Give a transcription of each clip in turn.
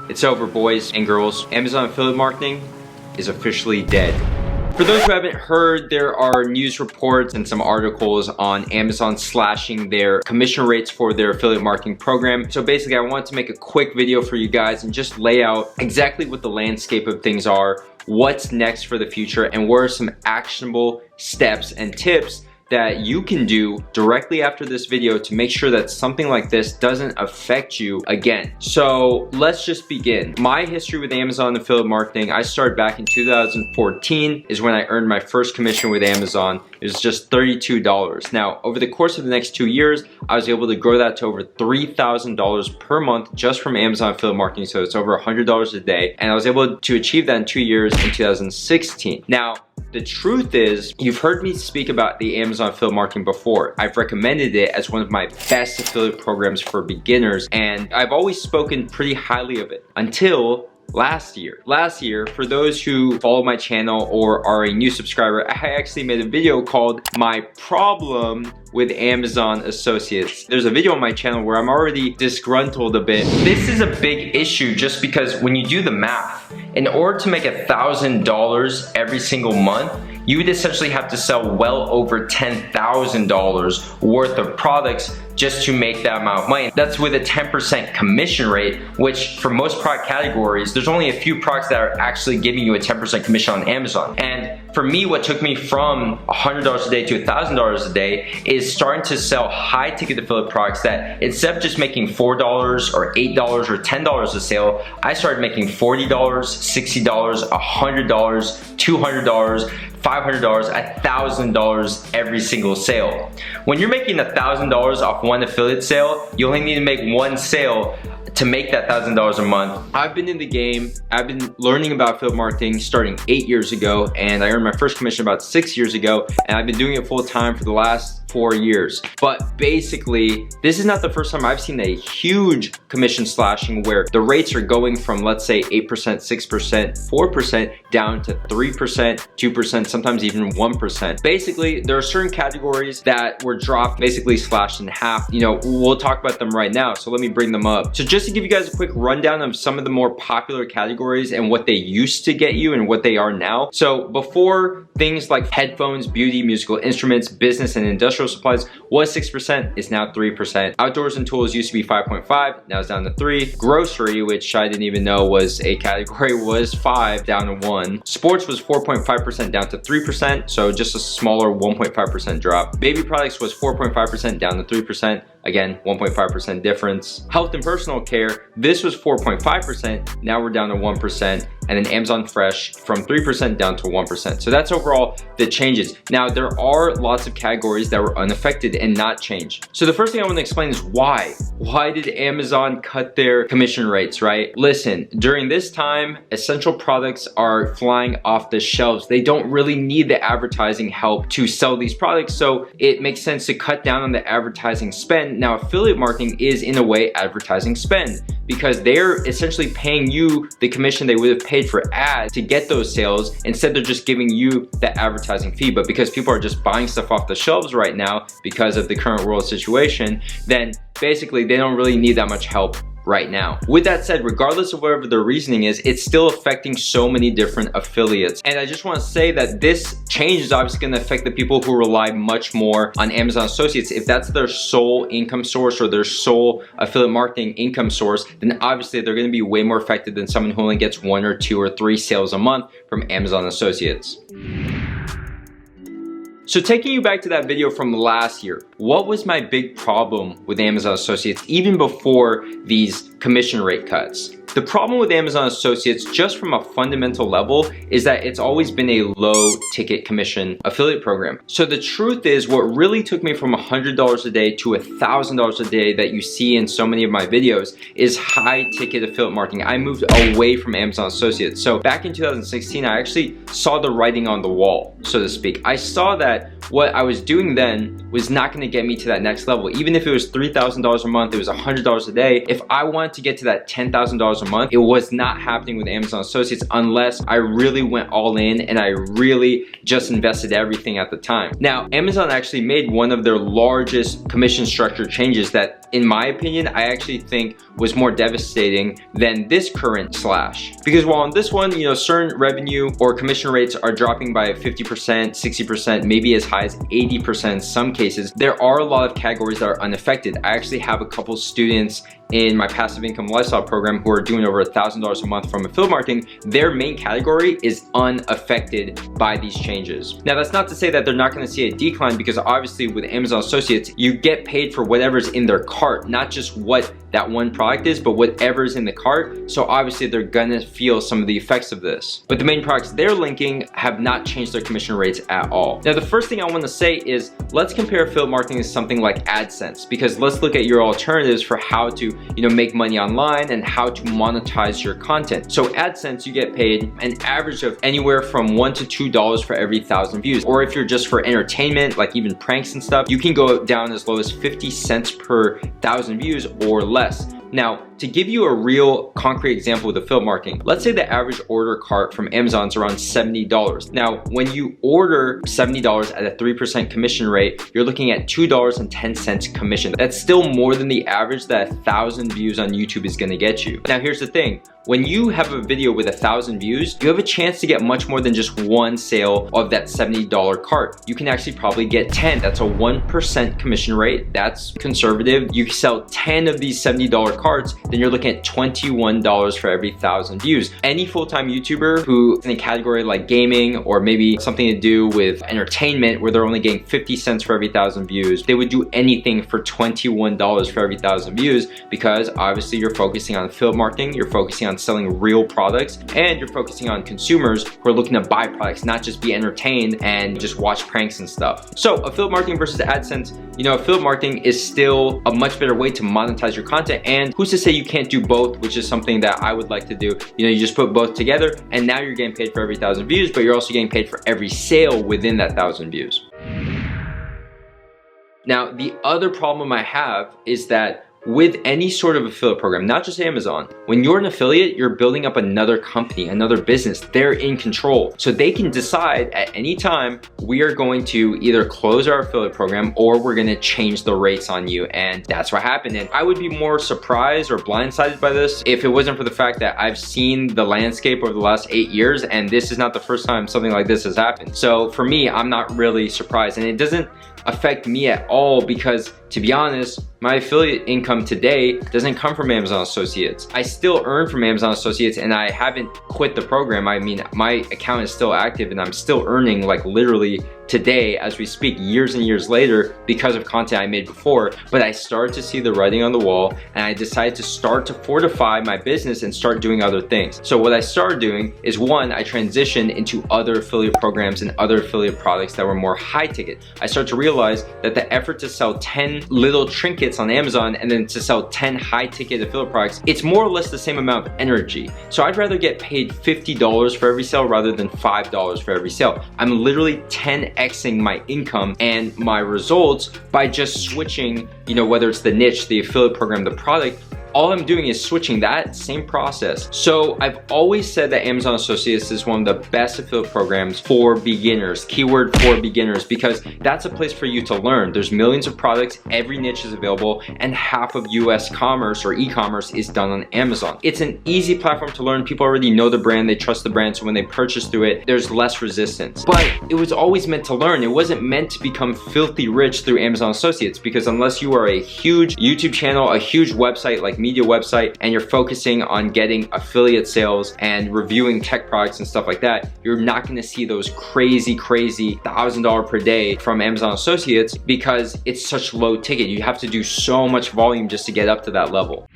It's over, boys and girls. Amazon affiliate marketing is officially dead. For those who haven't heard, there are news reports and some articles on Amazon slashing their commission rates for their affiliate marketing program. So basically, I wanted to make a quick video for you guys and just lay out exactly what the landscape of things are, what's next for the future, and what are some actionable steps and tips that you can do directly after this video to make sure that something like this doesn't affect you again. So let's just begin. My history with Amazon affiliate marketing, I started back in 2014 is when I earned my first commission with Amazon. It was just $32. Now, over the course of the next 2 years, I was able to grow that to over $3,000 per month just from Amazon affiliate marketing. So it's over $100 a day. And I was able to achieve that in 2 years in 2016. Now, the truth is, you've heard me speak about the Amazon affiliate marketing before. I've recommended it as one of my best affiliate programs for beginners, and I've always spoken pretty highly of it until last year. Last year, for those who follow my channel or are a new subscriber, I actually made a video called My Problem with Amazon Associates. There's a video on my channel where I'm already disgruntled a bit. This is a big issue just because when you do the math, in order to make $1,000 every single month, you would essentially have to sell well over $10,000 worth of products just to make that amount of money. That's with a 10% commission rate, which for most product categories, there's only a few products that are actually giving you a 10% commission on Amazon. And for me, what took me from $100 a day to $1,000 a day is starting to sell high ticket affiliate products that instead of just making $4 or $8 or $10 a sale, I started making $40, $60, $100, $200, $500, $1,000 every single sale. When you're making $1,000 off one affiliate sale, you only need to make one sale to make that $1,000 a month. I've been in the game. I've been learning about affiliate marketing starting 8 years ago, and I earned my first commission about 6 years ago, and I've been doing it full time for the last 4 years. But basically, this is not the first time I've seen a huge commission slashing where the rates are going from, let's say, 8%, 6%, 4% down to 3%, 2%, sometimes even 1%. Basically, there are certain categories that were dropped, basically slashed in half. You know, we'll talk about them right now, so let me bring them up. So just to give you guys a quick rundown of some of the more popular categories and what they used to get you and what they are now. So before, things like headphones, beauty, musical instruments, business and industrial supplies was 6%, is now 3%. Outdoors and tools used to be 5.5, now it's down to 3. Grocery, which I didn't even know was a category, was 5, down to 1. Sports was 4.5%, down to 3%, so just a smaller 1.5% drop. Baby products was 4.5%, down to 3%. Again, 1.5% difference. Health and personal care, this was 4.5%, now we're down to 1%. And then Amazon Fresh from 3% down to 1%. So that's overall the changes. Now, there are lots of categories that were unaffected and not changed. So the first thing I want to explain is why. Why did Amazon cut their commission rates, right? Listen, during this time, essential products are flying off the shelves. They don't really need the advertising help to sell these products, so it makes sense to cut down on the advertising spend. Now, affiliate marketing is in a way advertising spend because they're essentially paying you the commission they would have paid for ads to get those sales. Instead, they're just giving you the advertising fee. But because people are just buying stuff off the shelves right now because of the current world situation, then basically they don't really need that much help right now. With that said, regardless of whatever the reasoning is, it's still affecting so many different affiliates. And I just want to say that this change is obviously going to affect the people who rely much more on Amazon Associates. If that's their sole income source or their sole affiliate marketing income source, then obviously they're going to be way more affected than someone who only gets 1 or 2 or 3 sales a month from Amazon Associates. So taking you back to that video from last year, what was my big problem with Amazon Associates even before these commission rate cuts? The problem with Amazon Associates, just from a fundamental level, is that it's always been a low ticket commission affiliate program. So the truth is, what really took me from $100 a day to $1,000 a day that you see in so many of my videos is high ticket affiliate marketing. I moved away from Amazon Associates. So back in 2016, I actually saw the writing on the wall, so to speak. I saw that what I was doing then was not going to get me to that next level. Even if it was $3,000 a month, it was $100 a day. If I wanted to get to that $10,000 a month, it was not happening with Amazon Associates unless I really went all in and I really just invested everything at the time. Now, Amazon actually made one of their largest commission structure changes that in my opinion, I actually think was more devastating than this current slash. Because while on this one, you know, certain revenue or commission rates are dropping by 50%, 60%, maybe as high as 80% in some cases, there are a lot of categories that are unaffected. I actually have a couple students in my passive income lifestyle program who are doing over $1,000 a month from affiliate marketing. Their main category is unaffected by these changes. Now, that's not to say that they're not going to see a decline, because obviously with Amazon Associates, you get paid for whatever's in their cart, not just what that one product is, but whatever's in the cart. So obviously they're gonna feel some of the effects of this. But the main products they're linking have not changed their commission rates at all. Now, the first thing I want to say is let's compare affiliate marketing to something like AdSense, because let's look at your alternatives for how to, you know, make money online and how to monetize your content. So AdSense, you get paid an average of anywhere from $1 to $2 for every 1,000 views. Or if you're just for entertainment, like even pranks and stuff, you can go down as low as 50 cents per 1,000 views or less. Now, to give you a real concrete example with affiliate marketing, let's say the average order cart from Amazon is around $70. Now, when you order $70 at a 3% commission rate, you're looking at $2.10 commission. That's still more than the average that 1,000 views on YouTube is gonna get you. Now, here's the thing. When you have a video with 1,000 views, you have a chance to get much more than just one sale of that $70 cart. You can actually probably get 10. That's a 1% commission rate. That's conservative. You sell 10 of these $70 carts, then you're looking at $21 for every 1,000 views. Any full-time YouTuber who is in a category like gaming or maybe something to do with entertainment where they're only getting 50 cents for every 1,000 views, they would do anything for $21 for every 1,000 views, because obviously you're focusing on affiliate marketing, you're focusing on selling real products, and you're focusing on consumers who are looking to buy products, not just be entertained and just watch pranks and stuff. So affiliate marketing versus AdSense, you know, affiliate marketing is still a much better way to monetize your content, and who's to say you can't do both, which is something that I would like to do. You know, you just put both together and now you're getting paid for every 1,000 views, but you're also getting paid for every sale within that 1,000 views. Now, the other problem I have is that with any sort of affiliate program, not just Amazon, when you're an affiliate, you're building up another company, another business. They're in control. So they can decide at any time, we are going to either close our affiliate program or we're gonna change the rates on you. And that's what happened. And I would be more surprised or blindsided by this if it wasn't for the fact that I've seen the landscape over the last 8 years, and this is not the first time something like this has happened. So for me, I'm not really surprised, and it doesn't affect me at all, because to be honest, my affiliate income today doesn't come from Amazon Associates. I still earn from Amazon Associates and I haven't quit the program. I mean, my account is still active and I'm still earning like literally today as we speak, years and years later, because of content I made before. But I started to see the writing on the wall and I decided to start to fortify my business and start doing other things. So what I started doing is, one, I transitioned into other affiliate programs and other affiliate products that were more high ticket. I started to realize that the effort to sell 10 little trinkets on Amazon and then to sell 10 high ticket affiliate products, it's more or less the same amount of energy. So I'd rather get paid $50 for every sale rather than $5 for every sale. I'm literally 10xing my income and my results by just switching, you know, whether it's the niche, the affiliate program, the product. All I'm doing is switching that same process. So I've always said that Amazon Associates is one of the best affiliate programs for beginners, keyword for beginners, because that's a place for you to learn. There's millions of products, every niche is available, and half of US commerce or e-commerce is done on Amazon. It's an easy platform to learn. People already know the brand, they trust the brand, so when they purchase through it, there's less resistance. But it was always meant to learn. It wasn't meant to become filthy rich through Amazon Associates, because unless you are a huge YouTube channel, a huge website like media website, and you're focusing on getting affiliate sales and reviewing tech products and stuff like that, you're not gonna see those crazy $1,000 per day from Amazon Associates, because it's such low ticket. You have to do so much volume just to get up to that level.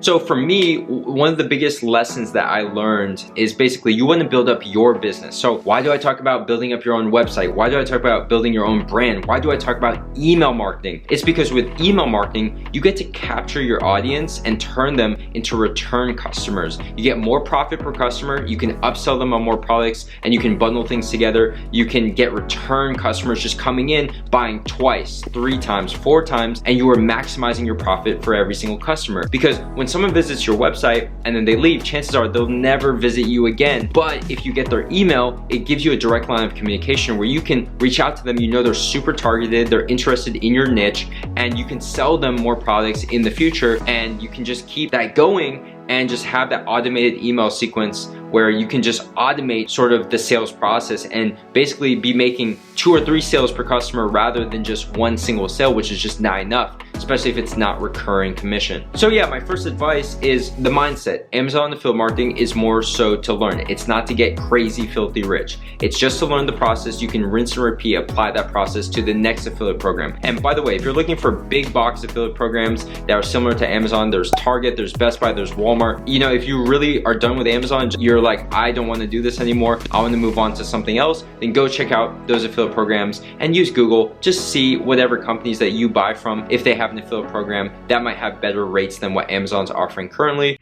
So for me, one of the biggest lessons that I learned is basically you want to build up your business. So why do I talk about building up your own website? Why do I talk about building your own brand? Why do I talk about email marketing? It's because with email marketing, you get to capture your audience and turn them into return customers. You get more profit per customer, you can upsell them on more products, and you can bundle things together. You can get return customers just coming in, buying twice, 3 times, 4 times, and you are maximizing your profit for every single customer. Because when someone visits your website and then they leave, chances are they'll never visit you again. But if you get their email, it gives you a direct line of communication where you can reach out to them. You know they're super targeted, they're interested in your niche, and you can sell them more products in the future, and you can just keep that going and just have that automated email sequence where you can just automate sort of the sales process and basically be making 2 or 3 sales per customer rather than just one single sale, which is just not enough, especially if it's not recurring commission. So yeah, my first advice is the mindset. Amazon affiliate marketing is more so to learn. It's not to get crazy filthy rich. It's just to learn the process. You can rinse and repeat, apply that process to the next affiliate program. And by the way, if you're looking for big box affiliate programs that are similar to Amazon, there's Target, there's Best Buy, there's Walmart. You know, if you really are done with Amazon, you're like, I don't want to do this anymore, I want to move on to something else, then go check out those affiliate programs and use Google. Just see whatever companies that you buy from, if they have an affiliate program that might have better rates than what Amazon's offering currently.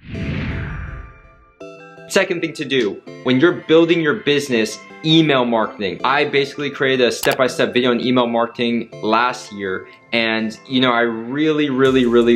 Second thing to do, when you're building your business, email marketing. I basically created a step-by-step video on email marketing last year, and you know, I really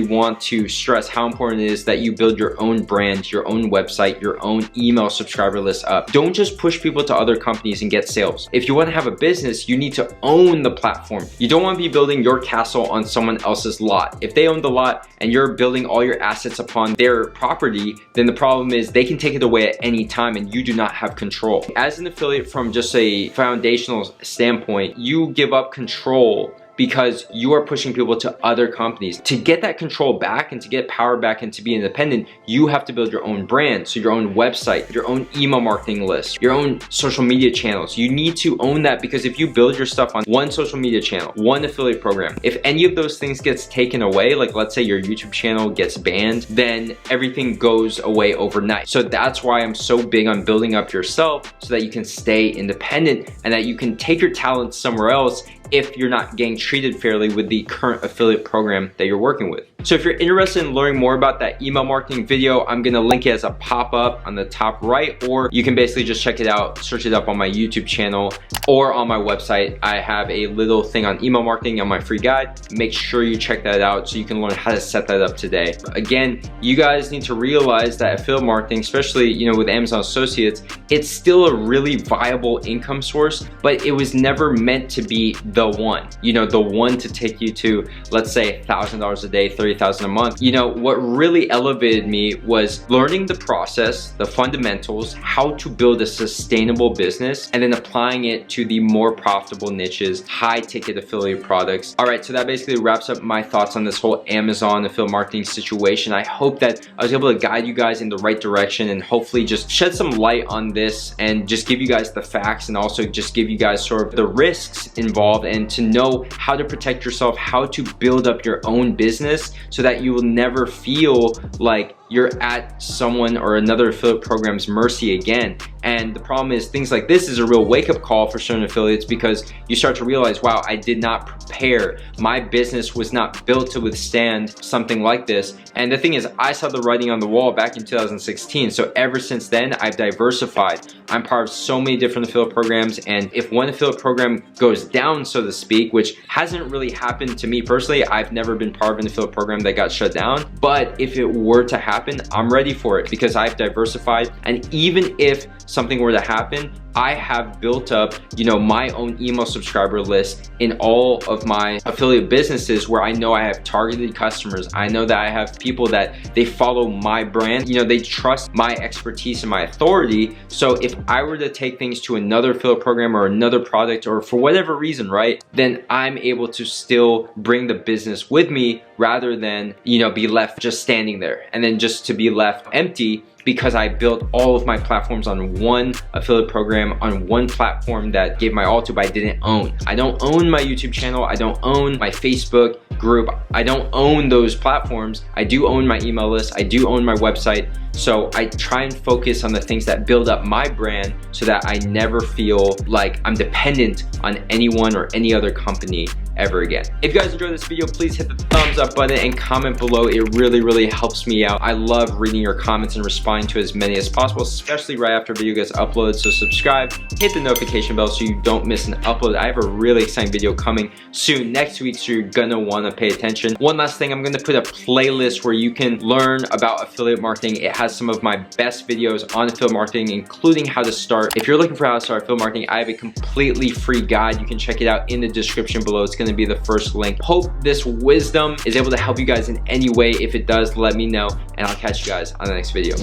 want to stress how important it is that you build your own brand, your own website, your own email subscriber list up. Don't just push people to other companies and get sales. If you want to have a business, you need to own the platform. You don't want to be building your castle on someone else's lot. If they own the lot and you're building all your assets upon their property, then the problem is they can take it away at any time and you do not have control. As an affiliate, from just a foundational standpoint, you give up control because you are pushing people to other companies. To get that control back and to get power back and to be independent, you have to build your own brand. So your own website, your own email marketing list, your own social media channels. You need to own that, because if you build your stuff on one social media channel, one affiliate program, if any of those things gets taken away, like let's say your YouTube channel gets banned, then everything goes away overnight. So that's why I'm so big on building up yourself so that you can stay independent and that you can take your talents somewhere else if you're not getting treated fairly with the current affiliate program that you're working with. So if you're interested in learning more about that email marketing video, I'm gonna link it as a pop-up on the top right, or you can basically just check it out, search it up on my YouTube channel or on my website. I have a little thing on email marketing on my free guide. Make sure you check that out so you can learn how to set that up today. Again, you guys need to realize that affiliate marketing, especially, you know, with Amazon Associates, it's still a really viable income source, but it was never meant to be the one, you know, the one to take you to, let's say, $1,000 a day, $30,000 a month. You know, what really elevated me was learning the process, the fundamentals, how to build a sustainable business, and then applying it to the more profitable niches, high ticket affiliate products. All right, so that basically wraps up my thoughts on this whole Amazon affiliate marketing situation. I hope that I was able to guide you guys in the right direction and hopefully just shed some light on this and just give you guys the facts, and also just give you guys sort of the risks involved, and to know how to protect yourself, how to build up your own business so that you will never feel like you're at someone or another affiliate program's mercy again. And the problem is, things like this is a real wake-up call for certain affiliates, because you start to realize, wow, I did not prepare. My business was not built to withstand something like this. And the thing is, I saw the writing on the wall back in 2016. So ever since then, I've diversified. I'm part of so many different affiliate programs, and if one affiliate program goes down, so to speak, which hasn't really happened to me personally, I've never been part of an affiliate program that got shut down, but if it were to happen, I'm ready for it because I've diversified. And even if something were to happen, I have built up, you know, my own email subscriber list in all of my affiliate businesses, where I know I have targeted customers. I know that I have people that they follow my brand, you know, they trust my expertise and my authority. So if I were to take things to another affiliate program or another product, or for whatever reason, right, then I'm able to still bring the business with me, rather than, you know, be left just standing there and then just to be left empty, because I built all of my platforms on one affiliate program, on one platform that gave my all to, but I didn't own. I don't own my YouTube channel. I don't own my Facebook group. I don't own those platforms. I do own my email list. I do own my website. So I try and focus on the things that build up my brand so that I never feel like I'm dependent on anyone or any other company ever again. If you guys enjoyed this video, please hit the thumbs up button and comment below. It really helps me out. I love reading your comments and responding to as many as possible, especially right after a video gets uploaded. So subscribe, hit the notification bell so you don't miss an upload. I have a really exciting video coming soon next week, so you're gonna wanna pay attention. One last thing, I'm gonna put a playlist where you can learn about affiliate marketing. It has some of my best videos on affiliate marketing, including how to start. If you're looking for how to start affiliate marketing, I have a completely free guide. You can check it out in the description below. It's gonna be the first link. Hope this wisdom is able to help you guys in any way. If it does, let me know, and I'll catch you guys on the next video.